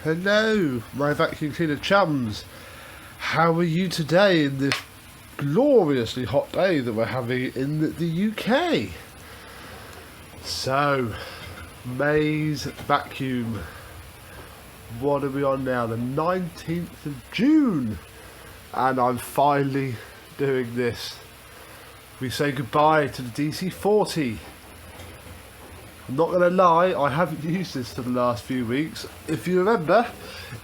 Hello, my vacuum cleaner chums. How are you today in this gloriously hot day that we're having in the UK? So, May's vacuum. What are we on now? The 19th of June. And I'm finally doing this. We say goodbye to the DC-40. I'm not going to lie, I haven't used this for the last few weeks. If you remember,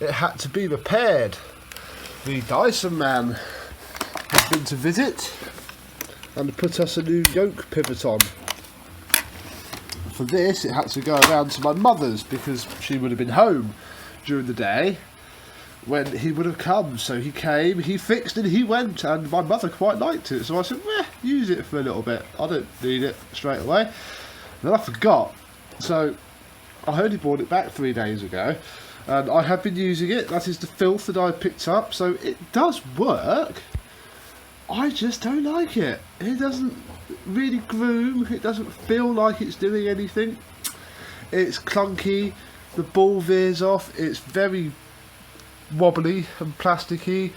it had to be repaired. The Dyson man has been to visit and put us a new yoke pivot on. For this, it had to go around to my mother's because she would have been home during the day when he would have come. So he came, he fixed it, he went, and my mother quite liked it. So I said, use it for a little bit. I don't need it straight away. Then I forgot, so I only bought it back 3 days ago, and I have been using it. That is the filth that I picked up, so it does work. I just don't like it. It doesn't really groom, it doesn't feel like it's doing anything. It's clunky, the ball veers off, it's very wobbly and plasticky.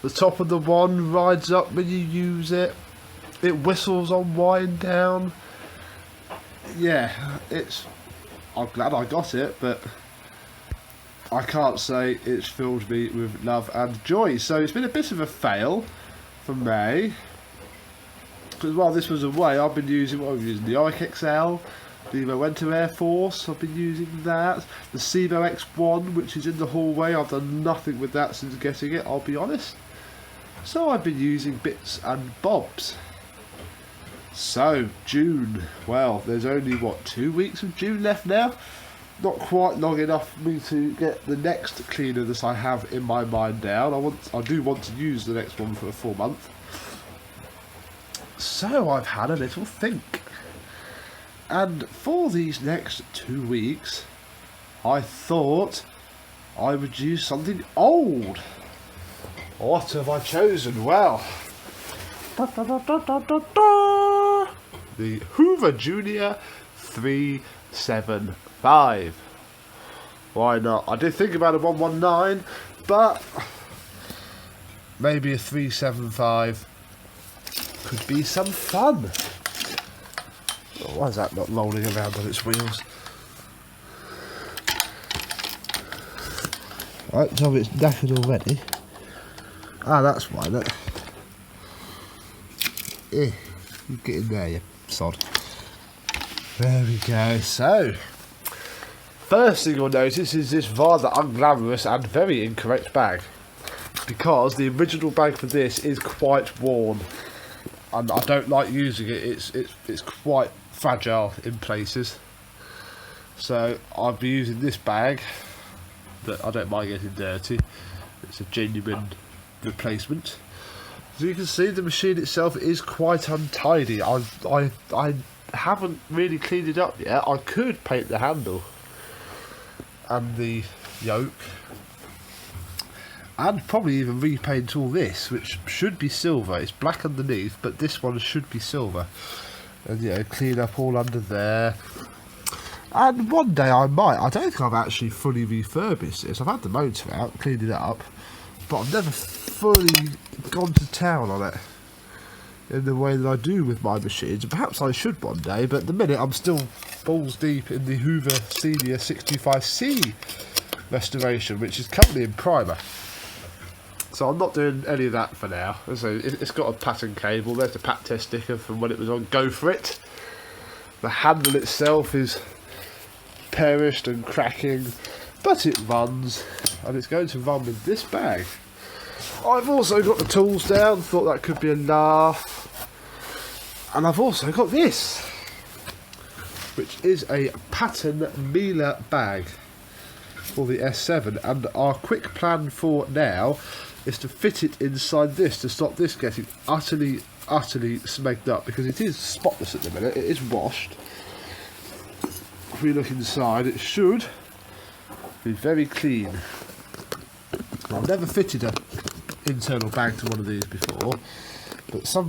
The top of the one rides up when you use it. It whistles on wind down. Yeah, I'm glad I got it, but I can't say it's filled me with love and joy. So it's been a bit of a fail for May, because while this was away, I've been using the Ike XL, the Winter Air Force. I've been using that, the Sebo X1, which is in the hallway. I've done nothing with that since getting it, I'll be honest. So I've been using bits and bobs. So, June, well, there's only, 2 weeks of June left now? Not quite long enough for me to get the next cleaner that I have in my mind down. I do want to use the next one for a full month. So, I've had a little think. And for these next 2 weeks, I thought I would use something old. What have I chosen? Well, the Hoover Junior 375. Why not? I did think about a 119, but maybe a 375 could be some fun. Oh, why is that not rolling around on its wheels? Right, so it's knackered already. Ah, that's why. Look. You get in there, you sod. There we go. So, first thing you'll notice is this rather unglamorous and very incorrect bag, because the original bag for this is quite worn, and I don't like using it. It's quite fragile in places. So I'll be using this bag that I don't mind getting dirty. It's a genuine replacement. As you can see, the machine itself is quite untidy. I haven't really cleaned it up yet. I could paint the handle and the yoke, and probably even repaint all this, which should be silver. It's black underneath, but this one should be silver. And clean up all under there. And one day I might. I don't think I've actually fully refurbished this. I've had the motor out, cleaned it up, but I've never fully gone to town on it in the way that I do with my machines. Perhaps I should one day, but at the minute I'm still balls deep in the Hoover Senior 65C restoration, which is currently in primer. So I'm not doing any of that for now. So it's got a pattern cable. There's the pat test sticker from when it was on Go For It. The handle itself is perished and cracking, but it runs, and it's going to run with this bag. I've also got the tools down, thought that could be a laugh. And I've also got this, which is a pattern Miele bag for the S7. And our quick plan for now is to fit it inside this to stop this getting utterly smegged up, because it is spotless at the minute. It is washed. If we look inside, it should be very clean. I've never fitted a internal bag to one of these before, but I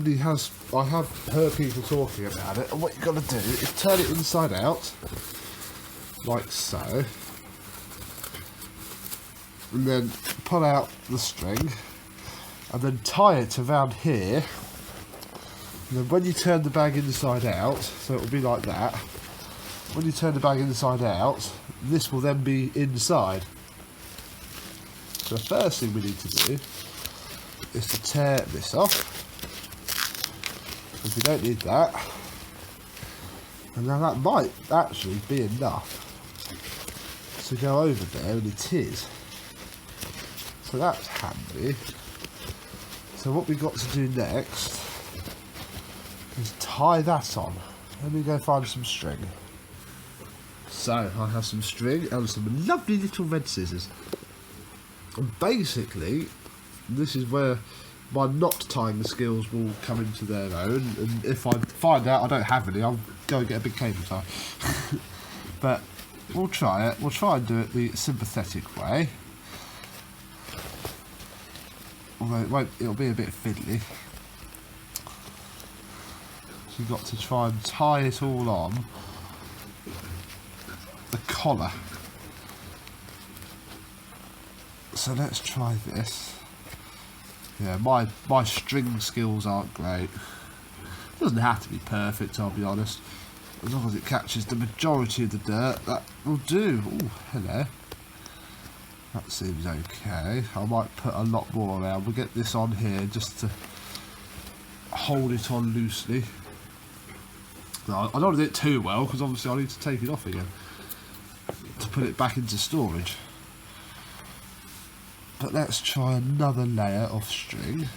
have heard people talking about it, and what you've got to do is turn it inside out, like so, and then pull out the string and then tie it around here, and then when you turn the bag inside out, so it will be like that, when you turn the bag inside out, this will then be inside. So the first thing we need to do is to tear this off, because we don't need that, and now that might actually be enough to go over there, and it is. So that's handy. So what we've got to do next is tie that on. Let me go find some string. So I have some string and some lovely little red scissors. And basically, this is where my knot tying skills will come into their own. And if I find out I don't have any, I'll go and get a big cable tie. But we'll try it. We'll try and do it the sympathetic way. Although it won't, it'll be a bit fiddly. So you've got to try and tie it all on the collar. So let's try this. Yeah, my string skills aren't great. It doesn't have to be perfect, I'll be honest. As long as it catches the majority of the dirt, that will do. Oh, hello. That seems okay. I might put a lot more around. We'll get this on here just to hold it on loosely. No, I don't want to do it too well, because obviously I need to take it off again to put it back into storage. But let's try another layer of string.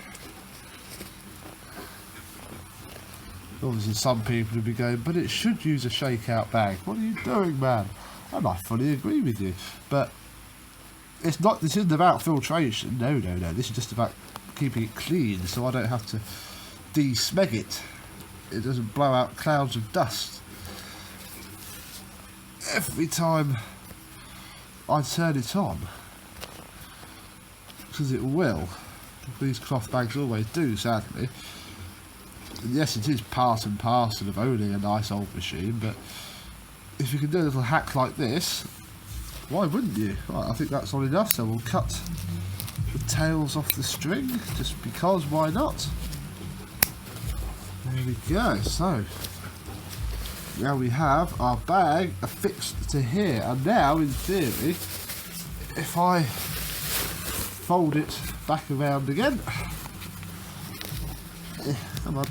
Obviously some people will be going, but it should use a shake-out bag. What are you doing, man? And I fully agree with you. But it's not. This isn't about filtration. No. This is just about keeping it clean, so I don't have to de-smeg it. It doesn't blow out clouds of dust every time I turn it on, because it will. These cloth bags always do, sadly. And yes, it is part and parcel of owning a nice old machine, but if you can do a little hack like this, why wouldn't you? Right, I think that's all enough, so we'll cut the tails off the string, just because, why not? There we go. So now we have our bag affixed to here, and now in theory, if I fold it back around again, come on,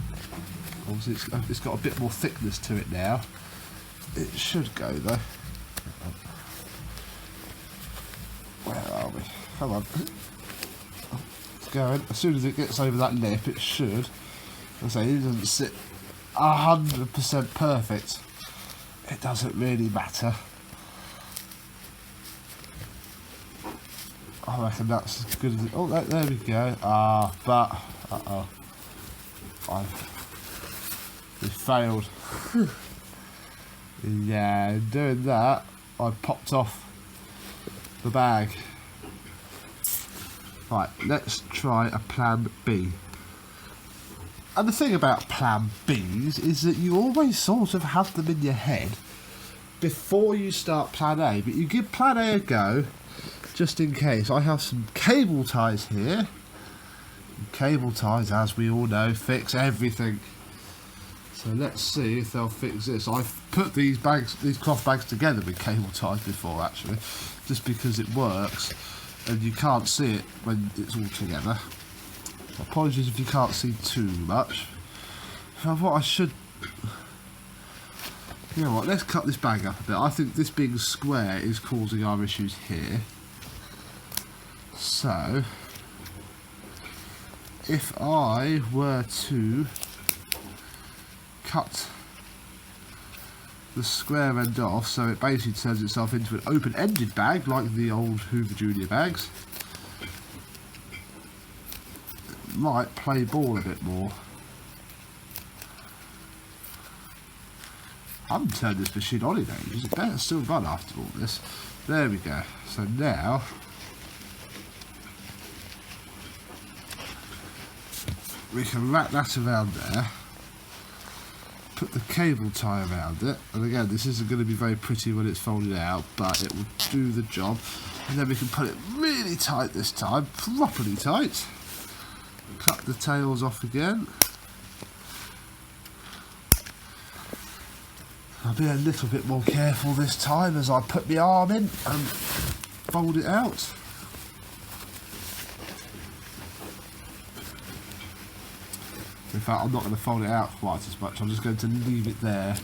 obviously it's got a bit more thickness to it now. It should go though. Where are we? Come on. It's going. As soon as it gets over that lip, it should. I say it doesn't sit 100% perfect. It doesn't really matter. I reckon that's as good as it. Oh, there we go. But we failed. Yeah, in doing that, I popped off the bag. Right, let's try a plan B. And the thing about plan Bs is that you always sort of have them in your head before you start plan A, but you give plan A a go just in case. I have some cable ties here. Cable ties, as we all know, fix everything. So let's see if they'll fix this. I've put these cloth bags together with cable ties before, actually, just because it works and you can't see it when it's all together. Apologies if you can't see too much. So what I should... You know what, let's cut this bag up a bit. I think this being square is causing our issues here. So, if I were to cut the square end off so it basically turns itself into an open-ended bag like the old Hoover Junior bags, it might play ball a bit more. I haven't turned this machine on in ages. It better still run after all this. There we go. So now we can wrap that around there. put the cable tie around it, and again this isn't going to be very pretty when it's folded out, but it will do the job. And then we can put it really tight this time, properly tight. Cut the tails off again. I'll be a little bit more careful this time as I put my arm in and fold it out. In fact, I'm not going to fold it out quite as much, I'm just going to leave it there.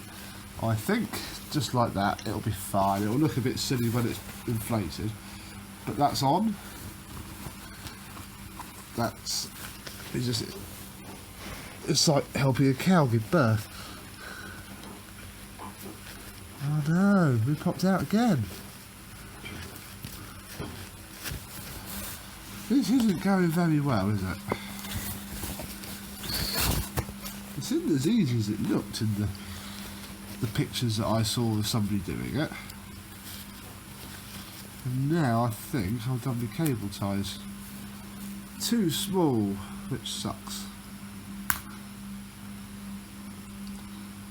I think, just like that, it'll be fine. It'll look a bit silly when it's inflated, but that's on. It's like helping a cow give birth. Oh no, we popped out again. This isn't going very well, is it? It isn't as easy as it looked in the pictures that I saw of somebody doing it. And now I think I've done the cable ties too small, which sucks.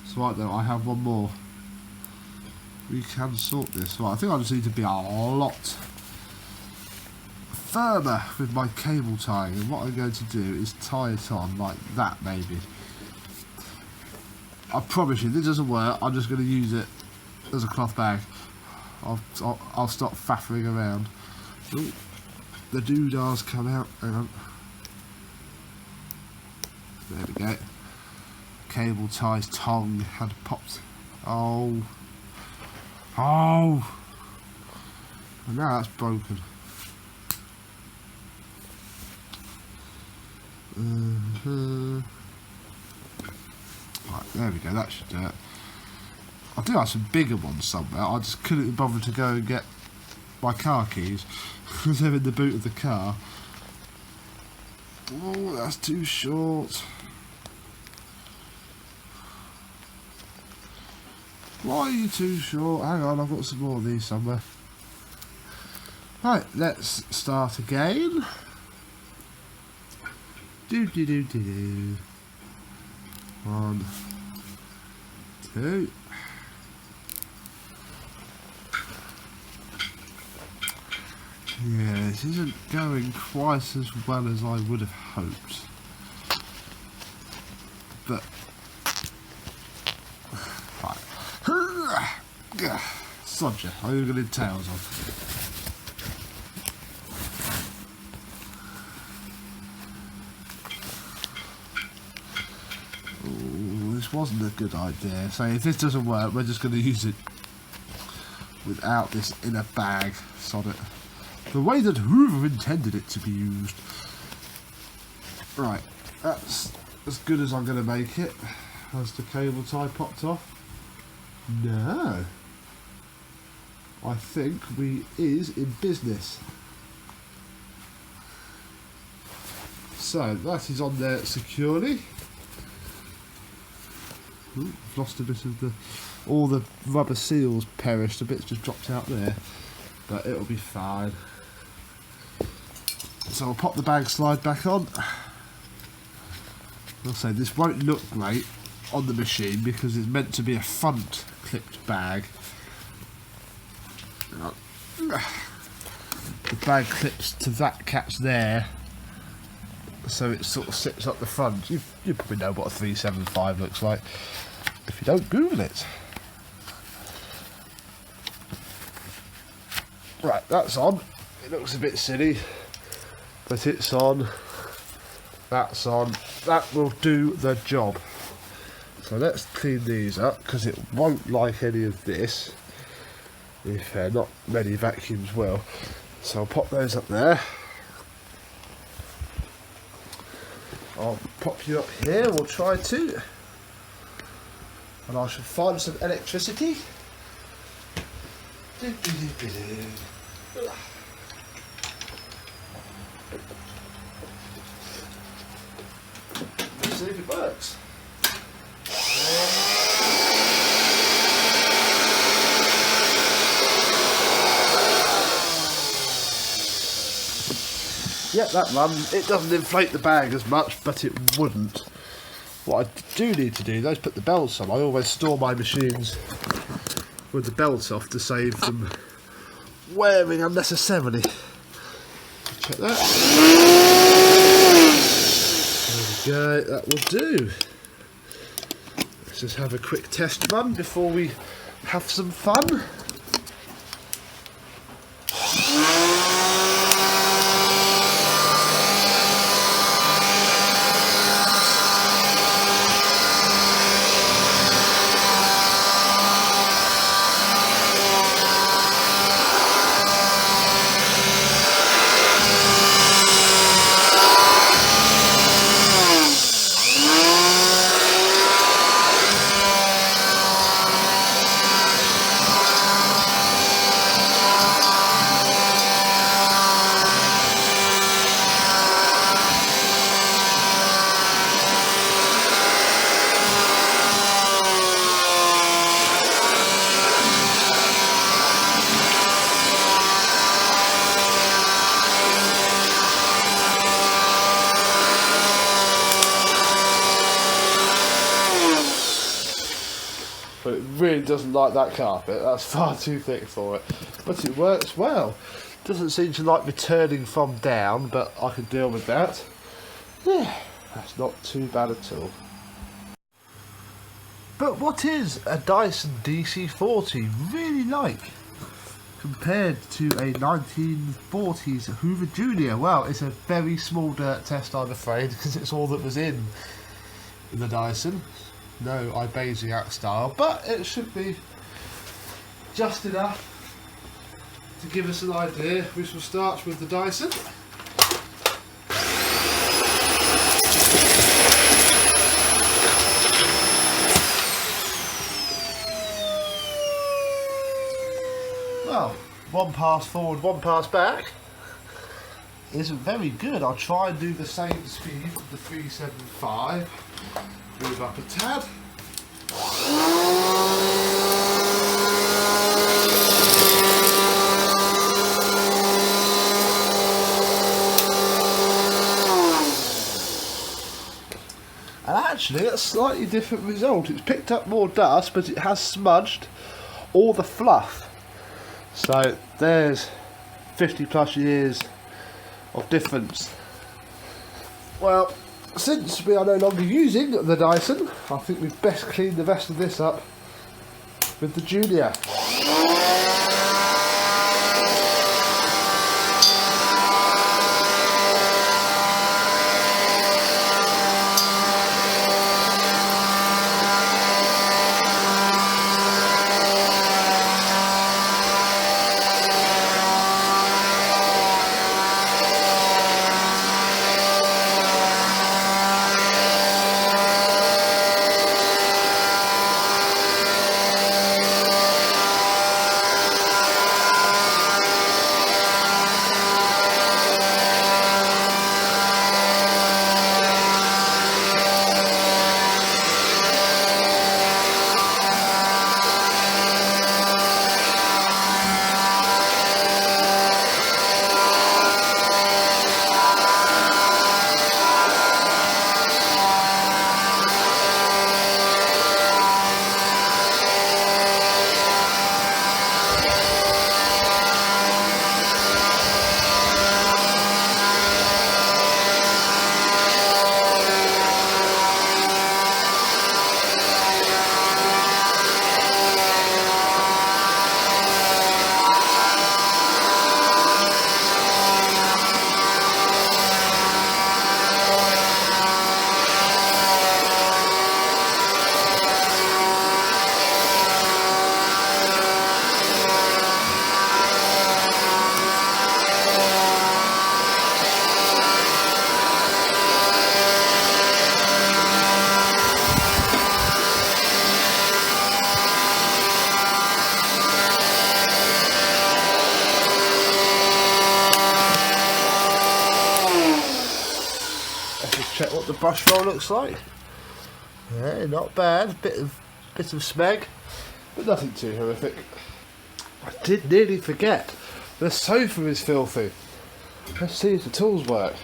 It's right though, I have one more. We can sort this. Right, I think I just need to be a lot firmer with my cable tying, and what I'm going to do is tie it on like that maybe. I promise you, this doesn't work. I'm just going to use it as a cloth bag. I'll stop faffing around. Ooh, the doodahs come out. Hang on. There we go. Cable ties tongue had popped. Oh. Oh. And now that's broken. Right, there we go, that should do it. I do have some bigger ones somewhere, I just couldn't bother to go and get my car keys because they're in the boot of the car. Oh, that's too short. Why are you too short? Hang on, I've got some more of these somewhere. Right, let's start again. Do do do do do. 1, 2. Yeah, this isn't going quite as well as I would have hoped. But right. Sod ya, I'm even going to tails on. Wasn't a good idea. So if this doesn't work, we're just going to use it without this in a bag. Sod it. The way that Hoover intended it to be used. Right, that's as good as I'm going to make it. Has the cable tie popped off? No. I think we is in business. So that is on there securely. Ooh, I've lost a bit of all the rubber seals perished, a bit's just dropped out there, but it'll be fine. So I'll pop the bag slide back on. I'll say this won't look great on the machine because it's meant to be a front clipped bag. The bag clips to that catch there, so it sort of sits up the front. You probably know what a 375 looks like. If you don't, Google it. Right, that's on. It looks a bit silly, but it's on. That's on. That will do the job. So let's clean these up because it won't like any of this. If not many vacuums will. So I'll pop those up there. I'll pop you up here, we'll try to. And I shall find some electricity. See if it works. Yep, that runs. It doesn't inflate the bag as much, but it wouldn't What I do need to do though is put the belts on. I always store my machines with the belts off to save them wearing unnecessarily. Check that. There we go, that will do. Let's just have a quick test run before we have some fun. But it really doesn't like that carpet, that's far too thick for it. But it works well. Doesn't seem to like me turning from down, but I can deal with that. Yeah, that's not too bad at all. But what is a Dyson DC-40 really like compared to a 1940s Hoover Junior? Well, it's a very small dirt test, I'm afraid, because it's all that was in the Dyson. No Ibasiac style, but it should be just enough to give us an idea. We shall start with the Dyson. Well, one pass forward, one pass back isn't very good. I'll try and do the same speed with the 375. Move up a tad. And actually, that's a slightly different result. It's picked up more dust, but it has smudged all the fluff. So there's 50 plus years of difference. Well, since we are no longer using the Dyson, I think we'd best clean the rest of this up with the Junior. Check what the brush roll looks like. Yeah, not bad. Bit of smeg, but nothing too horrific. I did nearly forget. The sofa is filthy. Let's see if the tools work.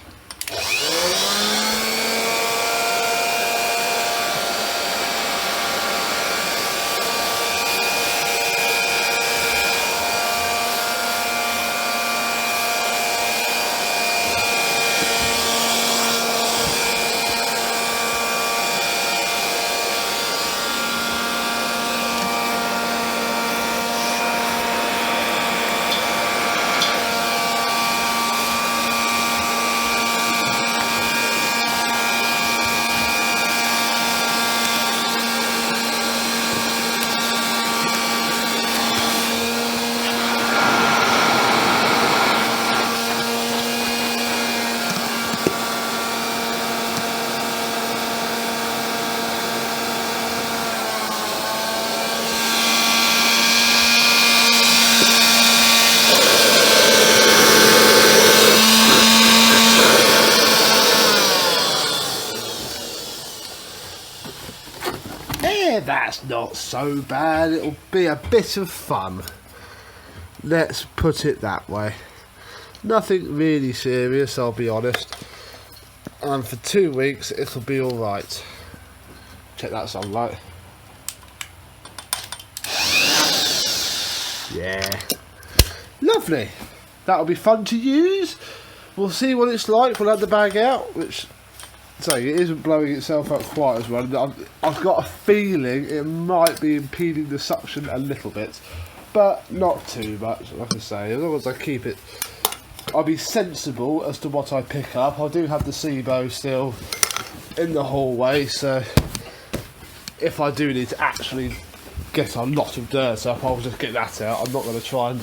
yeah, that's not so bad. It'll be a bit of fun. Let's put it that way. Nothing really serious, I'll be honest. And for 2 weeks, it'll be alright. Check that sunlight. Yeah. Lovely. That'll be fun to use. We'll see what it's like. We'll have the bag out, which, so it isn't blowing itself up quite as well. I've got a feeling it might be impeding the suction a little bit, but not too much, like I say. As long as I keep it, I'll be sensible as to what I pick up. I do have the SIBO still in the hallway, so if I do need to actually get a lot of dirt up, I'll just get that out. I'm not going to try and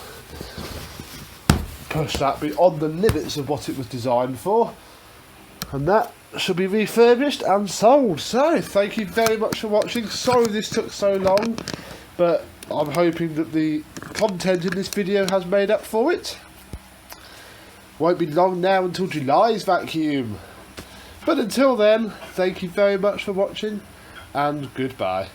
push that beyond the limits of what it was designed for, and that should be refurbished and sold. So thank you very much for watching. Sorry this took so long, but I'm hoping that the content in this video has made up for it. Won't be long now until July's vacuum, but until then, thank you very much for watching and goodbye.